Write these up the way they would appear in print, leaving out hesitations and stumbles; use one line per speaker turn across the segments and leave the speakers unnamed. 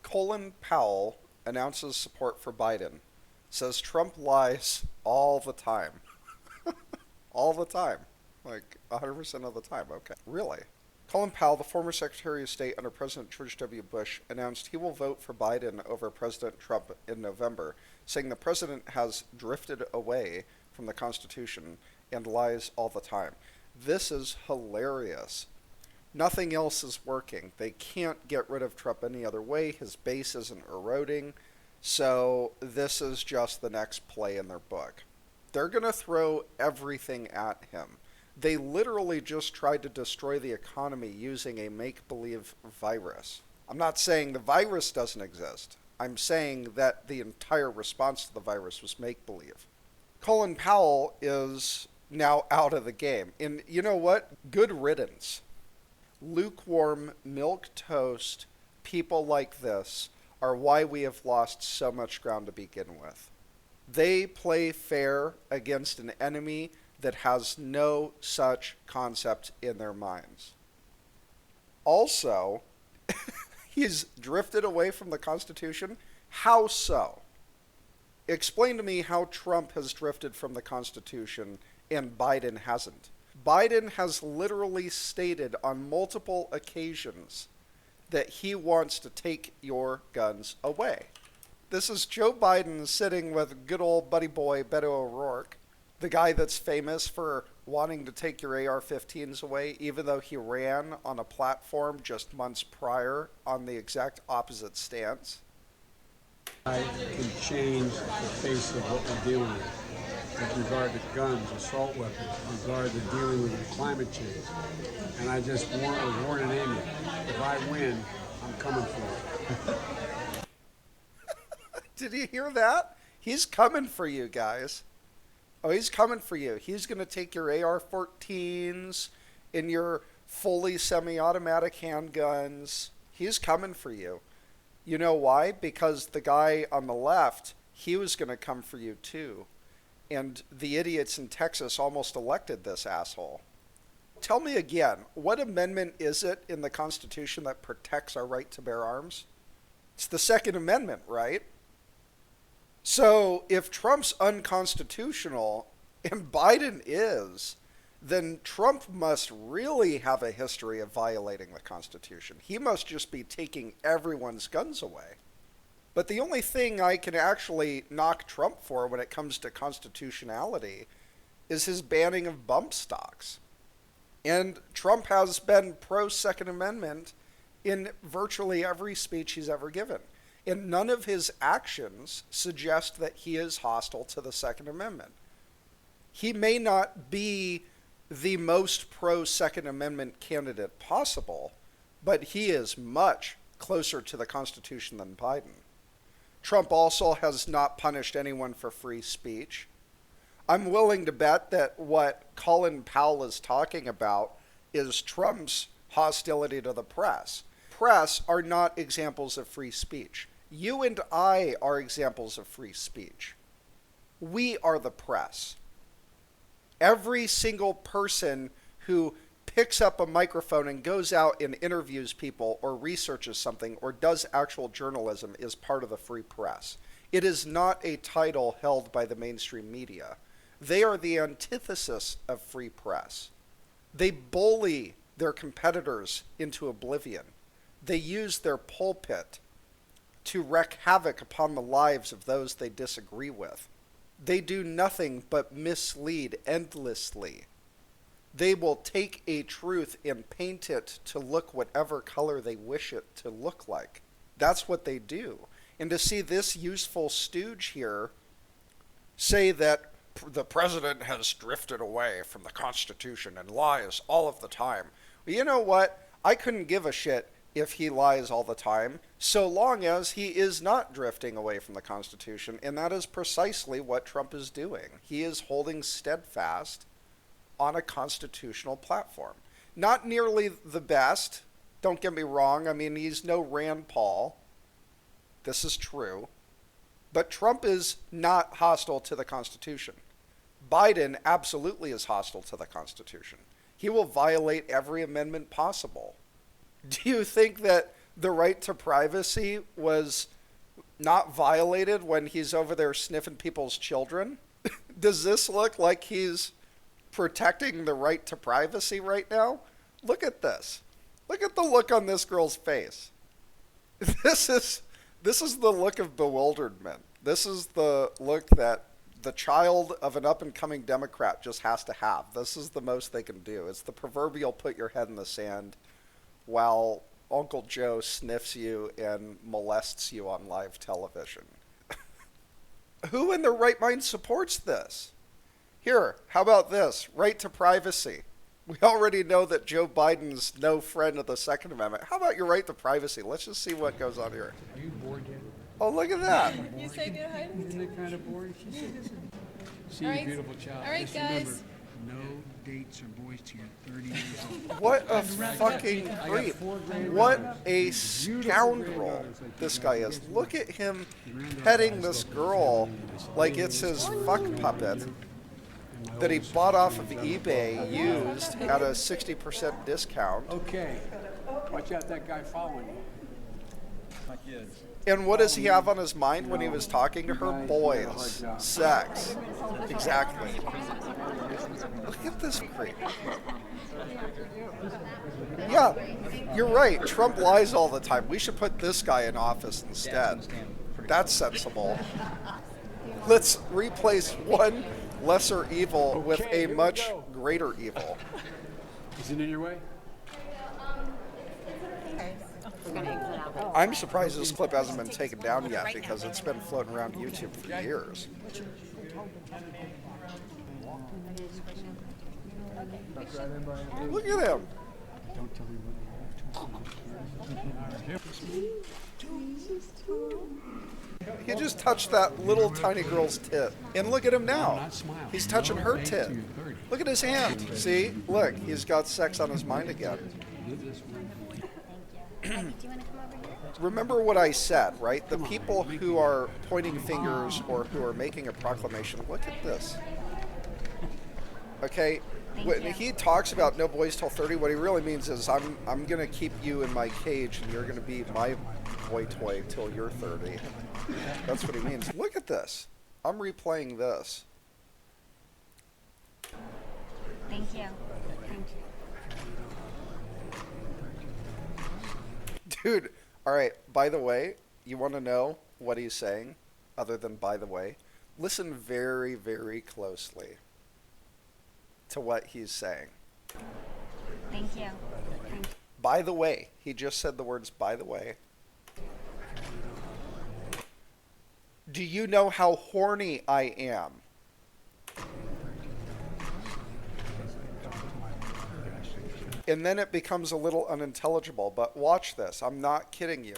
Colin Powell announces support for Biden. Says Trump lies all the time. All the time. Like 100% of the time. Okay. Really? Colin Powell, the former Secretary of State under President George W. Bush, announced he will vote for Biden over President Trump in November, saying the president has drifted away from the Constitution and lies all the time. This is hilarious. Nothing else is working. They can't get rid of Trump any other way. His base isn't eroding. So this is just the next play in their book. They're going to throw everything at him. They literally just tried to destroy the economy using a make-believe virus. I'm not saying the virus doesn't exist. I'm saying that the entire response to the virus was make-believe. Colin Powell is now out of the game. And you know what? Good riddance. Lukewarm, milquetoast people like this are why we have lost so much ground to begin with. They play fair against an enemy that has no such concept in their minds. Also, he's drifted away from the Constitution. How so? Explain to me how Trump has drifted from the Constitution and Biden hasn't. Biden has literally stated on multiple occasions that he wants to take your guns away. This is Joe Biden sitting with good old buddy boy Beto O'Rourke, the guy that's famous for wanting to take your AR-15s away, even though he ran on a platform just months prior on the exact opposite stance.
I can change the face of what we're dealing with regard to guns, assault weapons, with regard to dealing with climate change. And I just warn and aim it. If I win, I'm coming for it.
Did you hear that? He's coming for you guys. Oh, he's coming for you. He's going to take your AR-14s and your fully semi-automatic handguns. He's coming for you. You know why? Because the guy on the left, he was going to come for you too. And the idiots in Texas almost elected this asshole. Tell me again, what amendment is it in the Constitution that protects our right to bear arms? It's the Second Amendment, right? So if Trump's unconstitutional and Biden is, then Trump must really have a history of violating the Constitution. He must just be taking everyone's guns away. But the only thing I can actually knock Trump for when it comes to constitutionality is his banning of bump stocks. And Trump has been pro-Second Amendment in virtually every speech he's ever given. And none of his actions suggest that he is hostile to the Second Amendment. He may not be the most pro-Second Amendment candidate possible, but he is much closer to the Constitution than Biden. Trump also has not punished anyone for free speech. I'm willing to bet that what Colin Powell is talking about is Trump's hostility to the press. Press are not examples of free speech. You and I are examples of free speech. We are the press. Every single person who picks up a microphone and goes out and interviews people or researches something or does actual journalism is part of the free press. It is not a title held by the mainstream media. They are the antithesis of free press. They bully their competitors into oblivion. They use their pulpit to wreak havoc upon the lives of those they disagree with. They do nothing but mislead endlessly. They will take a truth and paint it to look whatever color they wish it to look like. That's what they do. And to see this useful stooge here say that the president has drifted away from the Constitution and lies all of the time. Well, you know what? I couldn't give a shit if he lies all the time, so long as he is not drifting away from the Constitution, and that is precisely what Trump is doing. He is holding steadfast on a constitutional platform. Not nearly the best, don't get me wrong. I mean, he's no Rand Paul. This is true. But Trump is not hostile to the Constitution. Biden absolutely is hostile to the Constitution. He will violate every amendment possible. Do you think that the right to privacy was not violated when he's over there sniffing people's children? Does this look like he's protecting the right to privacy right now? Look at this. Look at the look on this girl's face. This is the look of bewilderment. This is the look that the child of an up-and-coming Democrat just has to have. This is the most they can do. It's the proverbial put your head in the sand while Uncle Joe sniffs you and molests you on live television. Who in their right mind supports this? Here, how about this? Right to privacy. We already know that Joe Biden's no friend of the Second Amendment. How about your right to privacy? Let's just see what goes on here.
Are you bored yet?
Oh, look at that.
You say good hi.
Isn't it kind of boring? She said, "Isn't." See
All
you,
right.
beautiful child.
All right,
Just
guys.
remember, no dates or boys till you're 30 years old.
What a fucking creep. What a scoundrel this guy is. Look at him petting this girl like it's his fuck puppet that he bought off of eBay used at a 60% discount.
Okay. Watch out, that guy following you.
My kids.
And what does he have on his mind when he was talking to her? Boys. Sex. Exactly. Look at this creep. Yeah, you're right. Trump lies all the time. We should put this guy in office instead. That's sensible. Let's replace one lesser evil with a much greater evil.
Is it in your way?
I'm surprised this clip hasn't been taken down yet because it's been floating around YouTube for years. Look at him.
Don't tell me
He just touched that little tiny girl's tit. And look at him now. He's touching her tit. Look at his hand. See? Look, he's got sex on his mind again. Remember what I said, right? The people who are pointing fingers or who are making a proclamation, look at this. Okay? When he talks about no boys till 30, what he really means is I'm going to keep you in my cage and you're going to be my boy toy till you're 30. That's what he means. Look at this. I'm replaying this.
Thank you.
Dude, all right, by the way, you want to know what he's saying other than by the way? Listen very, very closely to what he's saying.
Thank you.
By the way, he just said the words by the way. Do you know how horny I am? And then it becomes a little unintelligible, but watch this. I'm not kidding you.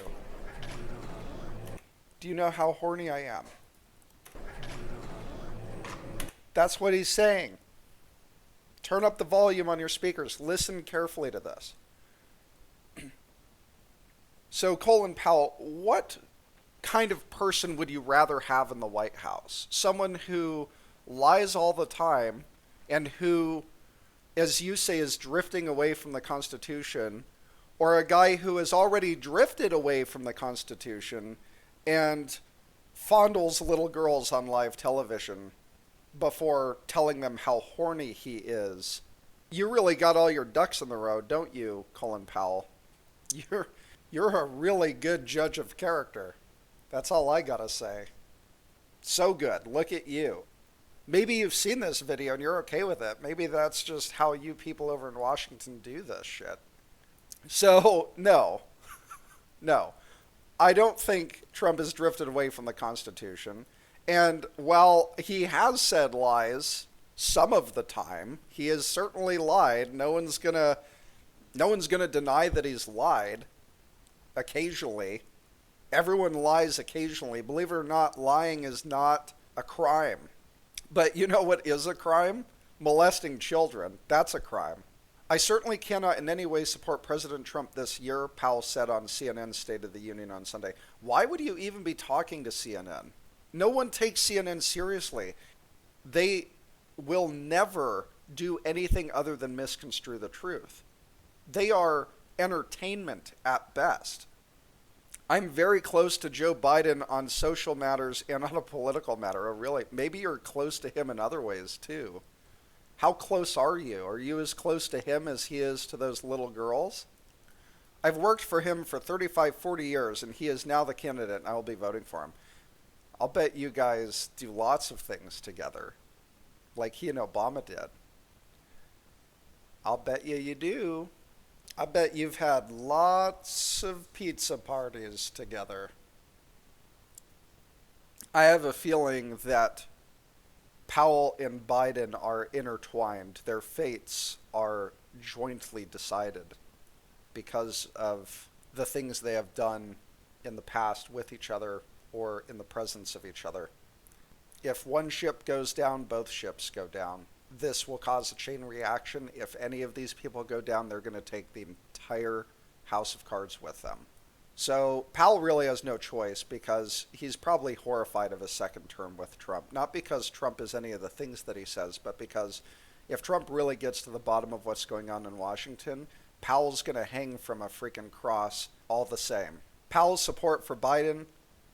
Do you know how horny I am? That's what he's saying. Turn up the volume on your speakers. Listen carefully to this. So, Colin Powell, what kind of person would you rather have in the White House? Someone who lies all the time and who, as you say, is drifting away from the Constitution, or a guy who has already drifted away from the Constitution and fondles little girls on live television before telling them how horny he is? You really got all your ducks in the row, don't you, Colin Powell? You're a really good judge of character. That's all I gotta say. So good. Look at you. Maybe you've seen this video and you're okay with it. Maybe that's just how you people over in Washington do this shit. So, no. No. I don't think Trump has drifted away from the Constitution. And while he has said lies some of the time, he has certainly lied. No one's gonna deny that he's lied occasionally. Everyone lies occasionally. Believe it or not, lying is not a crime. But you know what is a crime? Molesting children. That's a crime. I certainly cannot in any way support President Trump this year, Powell said on CNN's State of the Union on Sunday. Why would you even be talking to CNN? No one takes CNN seriously. They will never do anything other than misconstrue the truth. They are entertainment at best. I'm very close to Joe Biden on social matters and on a political matter. Oh, really? Maybe you're close to him in other ways, too. How close are you? Are you as close to him as he is to those little girls? I've worked for him for 35, 40 years, and he is now the candidate, and I will be voting for him. I'll bet you guys do lots of things together, like he and Obama did. I'll bet you do. I bet you've had lots of pizza parties together. I have a feeling that Powell and Biden are intertwined. Their fates are jointly decided because of the things they have done in the past with each other or in the presence of each other. If one ship goes down, both ships go down. This will cause a chain reaction. If any of these people go down, they're going to take the entire house of cards with them. So Powell really has no choice because he's probably horrified of a second term with Trump. Not because Trump is any of the things that he says, but because if Trump really gets to the bottom of what's going on in Washington, Powell's going to hang from a freaking cross all the same. Powell's support for Biden,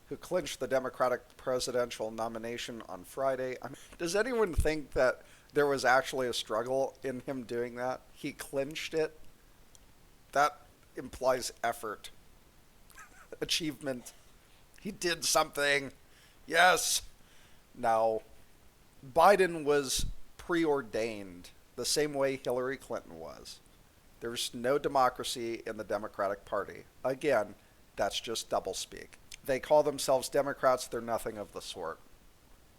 who clinched the Democratic presidential nomination on Friday. Does anyone think that there was actually a struggle in him doing that? He clinched it. That implies effort, achievement. He did something. Yes. Now, Biden was preordained the same way Hillary Clinton was. There's no democracy in the Democratic Party. Again, that's just doublespeak. They call themselves Democrats. They're nothing of the sort.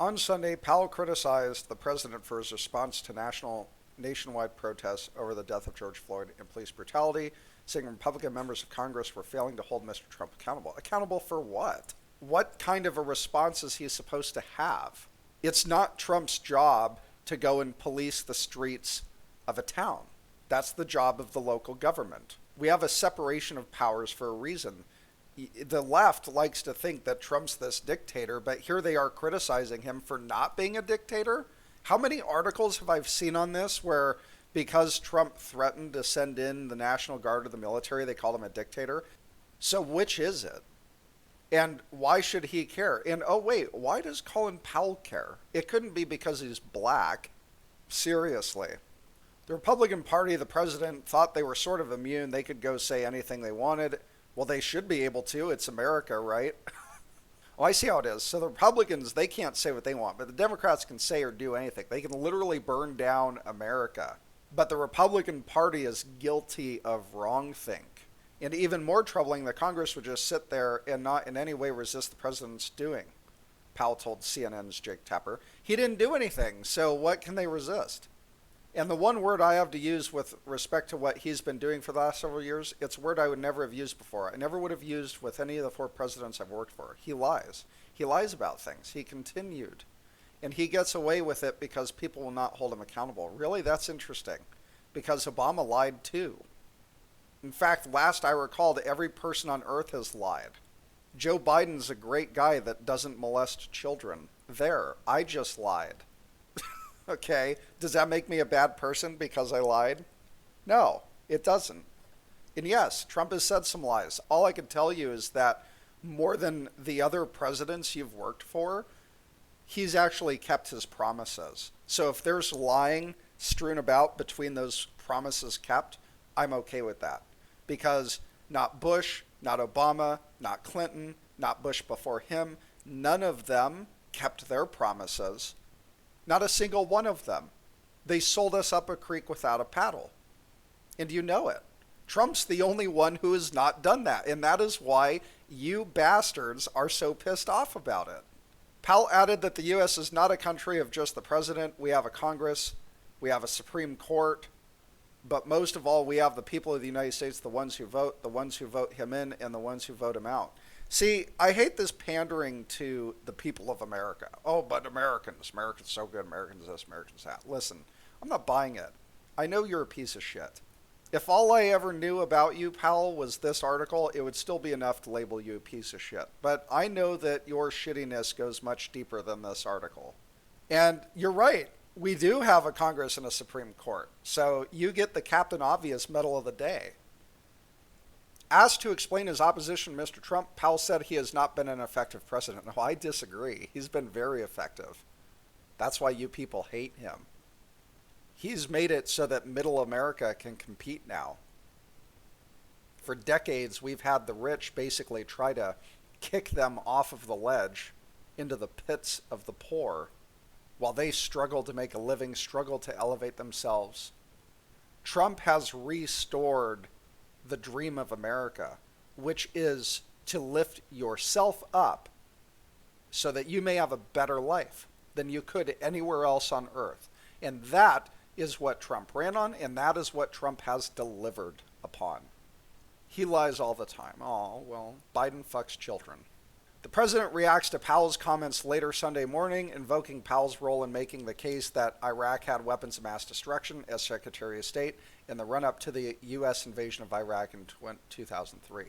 On Sunday, Powell criticized the president for his response to nationwide protests over the death of George Floyd and police brutality, saying Republican members of Congress were failing to hold Mr. Trump accountable. Accountable for what? What kind of a response is he supposed to have? It's not Trump's job to go and police the streets of a town. That's the job of the local government. We have a separation of powers for a reason. The left likes to think that Trump's this dictator, but here they are criticizing him for not being a dictator. How many articles have I seen on this where because Trump threatened to send in the National Guard or the military, they called him a dictator? So which is it? And why should he care? And oh wait, why does Colin Powell care? It couldn't be because he's black. Seriously. The Republican Party, the president, thought they were sort of immune. They could go say anything they wanted. Well, they should be able to. It's America, right? Oh, I see how it is. So the Republicans, they can't say what they want, but the Democrats can say or do anything. They can literally burn down America. But the Republican Party is guilty of wrongthink. And even more troubling, the Congress would just sit there and not in any way resist the president's doing. Powell told CNN's Jake Tapper. He didn't do anything, so what can they resist? And the one word I have to use with respect to what he's been doing for the last several years, it's a word I would never have used before. I never would have used with any of the 4 presidents I've worked for. He lies. He lies about things. He continued. And he gets away with it because people will not hold him accountable. Really, that's interesting. Because Obama lied too. In fact, last I recalled, every person on earth has lied. Joe Biden's a great guy that doesn't molest children. There, I just lied. Okay, does that make me a bad person because I lied? No, it doesn't. And yes, Trump has said some lies. All I can tell you is that more than the other presidents you've worked for, he's actually kept his promises. So if there's lying strewn about between those promises kept, I'm okay with that. Because not Bush, not Obama, not Clinton, not Bush before him, none of them kept their promises. Not a single one of them. They sold us up a creek without a paddle. And you know it. Trump's the only one who has not done that. And that is why you bastards are so pissed off about it. Powell added that the U.S. is not a country of just the president. We have a Congress. We have a Supreme Court. But most of all, we have the people of the United States, the ones who vote him in, and the ones who vote him out. See, I hate this pandering to the people of America. Oh, but Americans so good, Americans this, Americans that. Listen, I'm not buying it. I know you're a piece of shit. If all I ever knew about you, Powell, was this article, it would still be enough to label you a piece of shit. But I know that your shittiness goes much deeper than this article. And you're right. We do have a Congress and a Supreme Court. So you get the Captain Obvious medal of the day. Asked to explain his opposition to Mr. Trump, Powell said he has not been an effective president. No, I disagree. He's been very effective. That's why you people hate him. He's made it so that middle America can compete now. For decades, we've had the rich basically try to kick them off of the ledge into the pits of the poor while they struggle to make a living, struggle to elevate themselves. Trump has restored the dream of America, which is to lift yourself up so that you may have a better life than you could anywhere else on earth. And that is what Trump ran on, and that is what Trump has delivered upon. He lies all the time. Oh, well, Biden fucks children. The president reacts to Powell's comments later Sunday morning, invoking Powell's role in making the case that Iraq had weapons of mass destruction as Secretary of State in the run-up to the U.S. invasion of Iraq in 2003.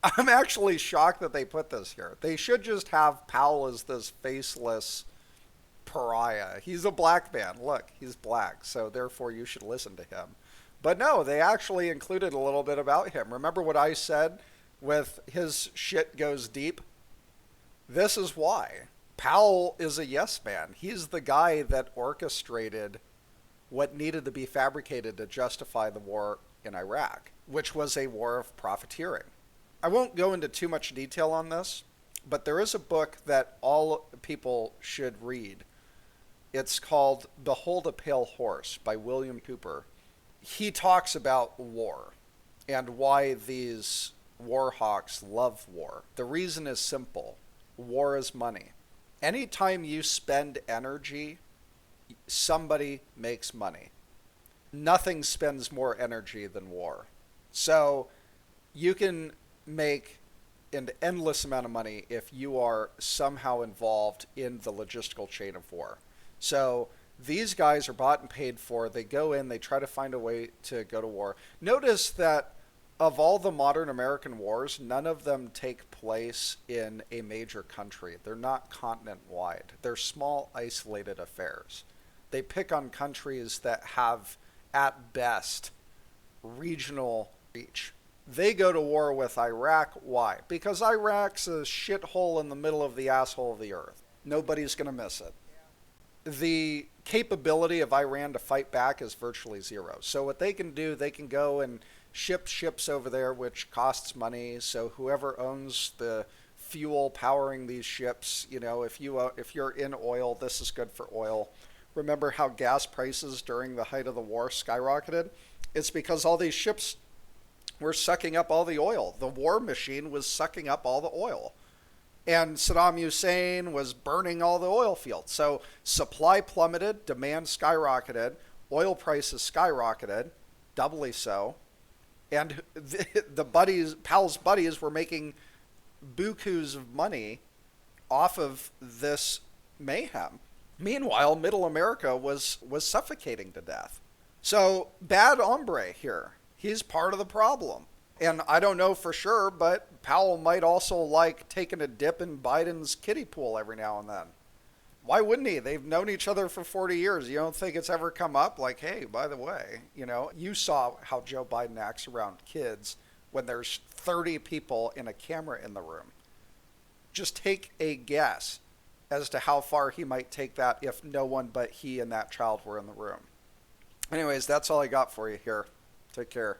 I'm actually shocked that they put this here. They should just have Powell as this faceless pariah. He's a black man. Look, he's black, so therefore you should listen to him. But no, they actually included a little bit about him. Remember what I said with his shit goes deep? This is why. Powell is a yes man. He's the guy that orchestrated what needed to be fabricated to justify the war in Iraq, which was a war of profiteering. I won't go into too much detail on this, but there is a book that all people should read. It's called Behold a Pale Horse by William Cooper. He talks about war and why these war hawks love war. The reason is simple. War is money. Anytime you spend energy, somebody makes money. Nothing spends more energy than war. So you can make an endless amount of money if you are somehow involved in the logistical chain of war. So these guys are bought and paid for. They go in, they try to find a way to go to war. Notice that of all the modern American wars, none of them take place in a major country. They're not continent-wide. They're small, isolated affairs. They pick on countries that have, at best, regional reach. They go to war with Iraq. Why? Because Iraq's a shithole in the middle of the asshole of the earth. Nobody's going to miss it. The capability of Iran to fight back is virtually zero. So what they can do, they can go and ship ships over there, which costs money. So whoever owns the fuel powering these ships, you know, if you're in oil, this is good for oil. Remember how gas prices during the height of the war skyrocketed? It's because all these ships were sucking up all the oil. The war machine was sucking up all the oil. And Saddam Hussein was burning all the oil fields. So supply plummeted, demand skyrocketed, oil prices skyrocketed, doubly so. And Powell's buddies were making bukus of money off of this mayhem. Meanwhile, middle America was suffocating to death. So bad hombre here. He's part of the problem. And I don't know for sure, but Powell might also like taking a dip in Biden's kiddie pool every now and then. Why wouldn't he? They've known each other for 40 years. You don't think it's ever come up like, hey, by the way, you saw how Joe Biden acts around kids when there's 30 people in a camera in the room. Just take a guess as to how far he might take that if no one but he and that child were in the room. Anyways, that's all I got for you here. Take care.